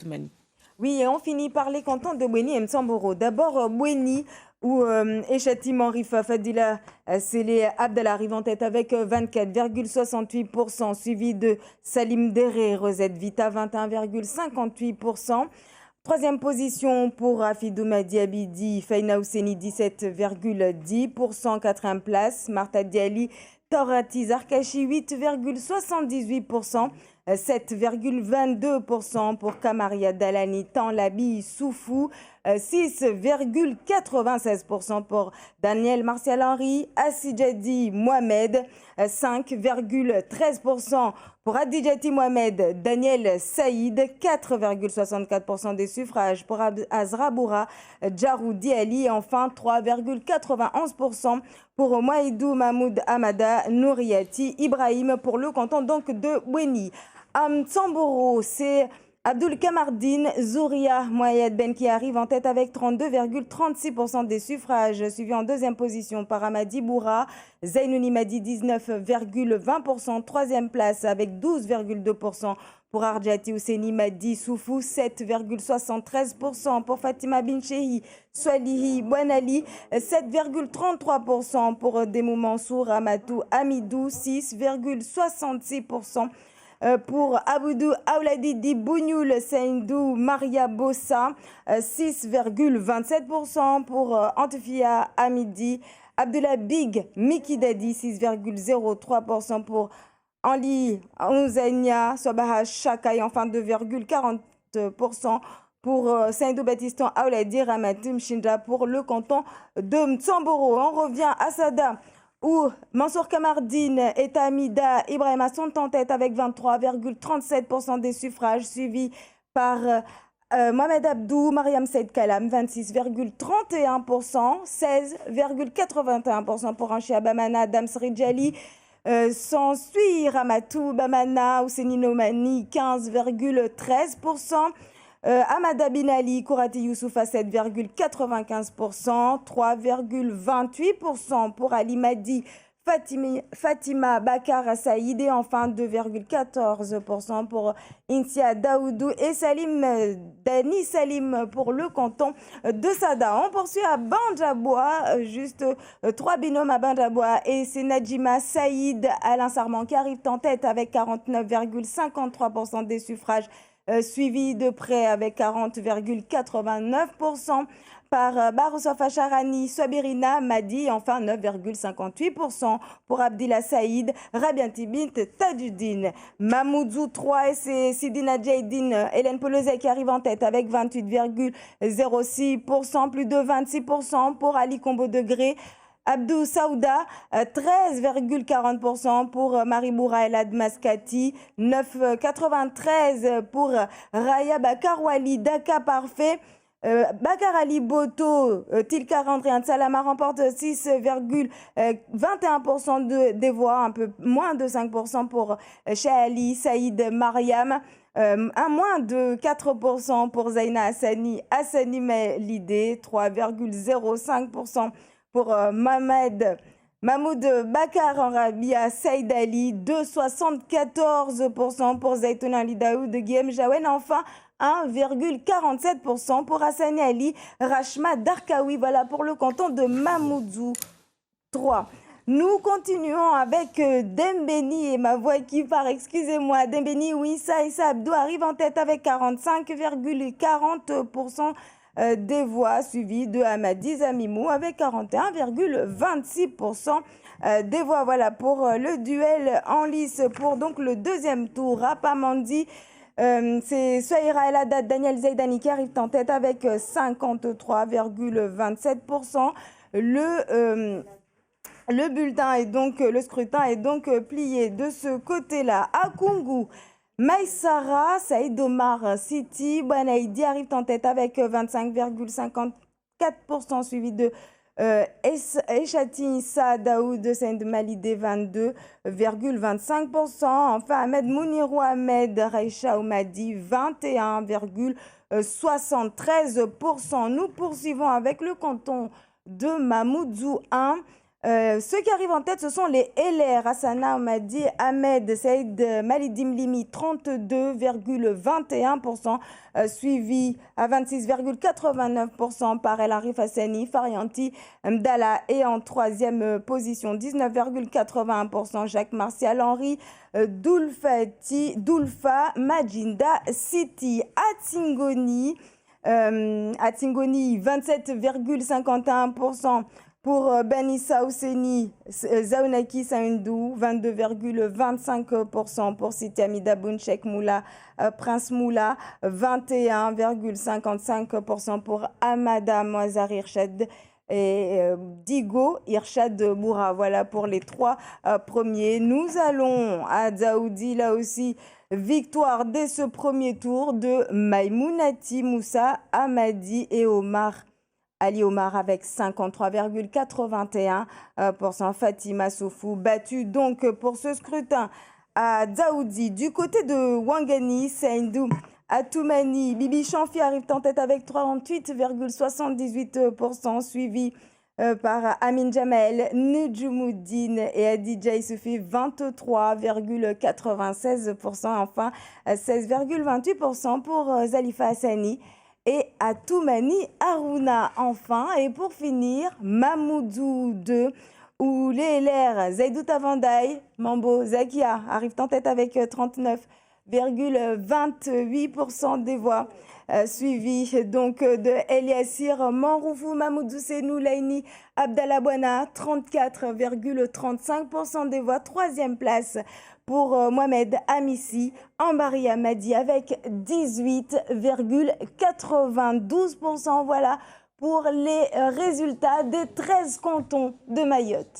Toumani. Oui, et on finit par les cantons de Bouéni et Msamboro. D'abord, Bouéni, où Echati Rifa Fadila Sélé Abdallah arrive en tête avec 24,68%, suivi de Salim Deré, Rosette Vita, 21,58%. Troisième position pour Rafidou Madi Abidi, Faina Ousseni, 17,10%. Quatrième place, Marta Diali, Taurati Zarkachi, 8,78%. 7,22% pour Kamaria Dalani Tanlabi Soufou, 6,96% pour Daniel Martial Henry, Assidjadi Mohamed, 5,13% pour Adidjati Mohamed, Daniel Saïd, 4,64% des suffrages pour Azraboura, Djarou Diali, et enfin 3,91% pour Moaïdou Mahmoud Amada Nouriati Ibrahim pour le canton donc de Bouéni. Tsamboro, c'est Abdul Kamardine Zouria Moayed Ben qui arrive en tête avec 32,36% des suffrages, suivi en deuxième position par Amadi Boura, Zainouni Madi 19,20%, troisième place avec 12,2% pour Arjati Ousseni Madi Soufou, 7,73% pour Fatima Binchehi Swalihi Bouanali, 7,33% pour Demou Mansour Amatou Amidou, 6,66%. Pour Aboudou Aouladidi Bougnoul Seindou Maria Bossa, 6,27%. Pour Antefia Amidi Abdullah Big Miki Dadi, 6,03%. Pour Anli Ouzania Sobaha Chaka et enfin 2,40%. Pour Seindou Baptistan Aouladi Ramatum Shinja pour le canton de Mtsamboro. On revient à Sada, où Mansour Kamardine et Tamida Ibrahima sont en tête avec 23,37% des suffrages, suivis par Mohamed Abdou, Mariam Saïd Kalam, 26,31%, 16,81% pour Anchia Bamana, Dams Ridjali. S'ensuit Ramatou Bamana, Ousseni Nomani, 15,13%. Amada Bin Ali, Kourati Youssoufa, 7,95%, 3,28% pour Ali Madi, Fatima Bakar Saïd et enfin 2,14% pour Insia Daoudou et Salim Dani Salim pour le canton de Sada. On poursuit à Banjaboua, juste trois binômes à Banjaboua et c'est Nadjima Saïd Alain Sarman qui arrive en tête avec 49,53% des suffrages, suivi de près avec 40,89% par Baroussofa Charani, Swabirina Madi, enfin 9,58% pour Abdillah Saïd, Rabian Tibint Tajuddin. Mamoudzou 3 et c'est Sidina Djaïdine, Hélène Polozet qui arrive en tête avec 28,06%, plus de 26% pour Ali Combo Degré. Abdou Saouda, 13,40% pour Marie Boura Elad Maskati, 9,93% pour Raya Bakarwali, Daka Parfait. Bakar Ali Boto, Tilka Randrian Salama remporte 6,21% des voix, un peu moins de 5% pour Shahali Saïd Mariam. Un moins de 4% pour Zaina Hassani, Hassani Melide, 3,05% pour Mahmoud Bakar en Rabia Saïd Ali, 2,74% pour Zaitoun Ali Daoud Guillaume Jawen, enfin 1,47% pour Hassani Ali Rachma Darkawi. Voilà pour le canton de Mamoudzou 3. Nous continuons avec Dembeni et ma voix qui part, excusez-moi. Dembeni, oui, Issa Abdou arrive en tête avec 45,40% des voix, suivi de Hamadi Zamimou avec 41,26% des voix. Voilà pour le duel en lice pour donc le deuxième tour. Rapamandi, c'est Sohaira El Haddad, Daniel Zaidani qui arrive en tête avec 53,27%. Le bulletin est donc, le scrutin est donc plié de ce côté-là. À Kungu, Maïsara, Saïd Omar Siti, Banaïdi arrive en tête avec 25,54%, suivi de Eshati Issa Daoud Saïd Malide, 22,25%. Enfin, Ahmed Mounirou Ahmed Raïcha Oumadi, 21,73%. Nous poursuivons avec le canton de Mamoudzou 1. Ceux qui arrivent en tête, ce sont les LR. Hassana Omadi Ahmed Saïd Malidim Limi, 32,21%, suivi à 26,89% par El Arif Hassani. Farianti Mdala est en troisième position, 19,81%. Jacques Martial Henry Doulfa Majinda City Atsingoni, 27,51%. Pour Benissa Ousseni, Zaounaki Saindou, 22,25%. Pour Siti Amida Bounchek Moula, Prince Moula, 21,55%. Pour Amada Moazar Irshad et Digo Irshad Boura. Voilà pour les trois premiers. Nous allons à Daoudi, là aussi. Victoire dès ce premier tour de Maïmounati Moussa Amadi et Ali Omar avec 53,81%. Fatima Soufou battue donc pour ce scrutin à Daoudi. Du côté de Ouangani, Saindou Atoumani, Bibi Chanfi arrive en tête avec 38,78%, suivi par Amin Jamel, Nujumuddin et Adidja Isoufi, 23,96%. Enfin, 16,28% pour Zalifa Hassani et Atoumani Harouna. Enfin, et pour finir, Mamoudou 2, où les LR, Zaidou Tavandaï, Mambo Zakia arrivent en tête avec 39,28% des voix, suivi donc de Eliassir Manroufou, Mamoudou Senou Laini, Abdallah Bouana, 34,35% des voix. Troisième place pour Mohamed Amissi, Ambari Amadi avec 18,92%. Voilà pour les résultats des 13 cantons de Mayotte.